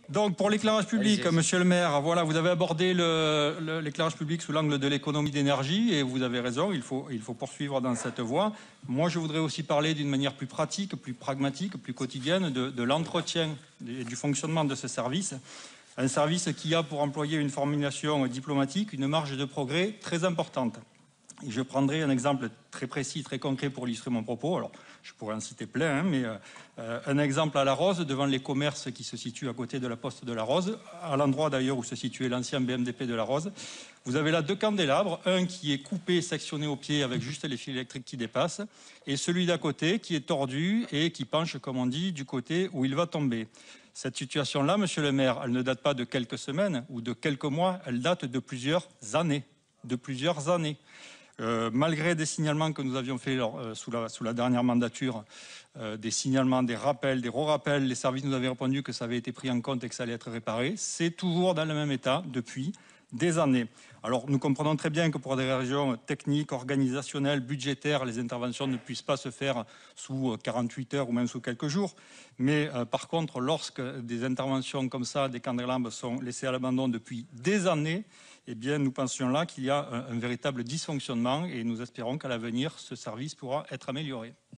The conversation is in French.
Donc, pour l'éclairage public, Allez-y. monsieur le maire, voilà, vous avez abordé l'éclairage public sous l'angle de l'économie d'énergie et vous avez raison, il faut poursuivre dans cette voie. Moi, je voudrais aussi parler d'une manière plus pratique, plus pragmatique, plus quotidienne de l'entretien et du fonctionnement de ce service. Un service qui a, pour employer une formulation diplomatique, une marge de progrès très importante. Et je prendrai un exemple très précis, très concret pour illustrer mon propos. Alors, je pourrais en citer plein, hein, mais un exemple à La Rose, devant les commerces qui se situent à côté de la poste de La Rose, à l'endroit d'ailleurs où se situait l'ancien BMDP de La Rose. Vous avez là deux candélabres, un qui est coupé, sectionné au pied avec juste les fils électriques qui dépassent, et celui d'à côté qui est tordu et qui penche, comme on dit, du côté où il va tomber. Cette situation-là, monsieur le maire, elle ne date pas de quelques semaines ou de quelques mois, elle date de plusieurs années. Malgré des signalements que nous avions faits sous la dernière mandature, des signalements, des rappels, des re-rappels, les services nous avaient répondu que ça avait été pris en compte et que ça allait être réparé. C'est toujours dans le même état depuis des années. Alors nous comprenons très bien que pour des raisons techniques, organisationnelles, budgétaires, les interventions ne puissent pas se faire sous 48 heures ou même sous quelques jours. Mais par contre, lorsque des interventions comme ça, des candélabres sont laissés à l'abandon depuis des années, eh bien, nous pensions là qu'il y a un véritable dysfonctionnement et nous espérons qu'à l'avenir, ce service pourra être amélioré.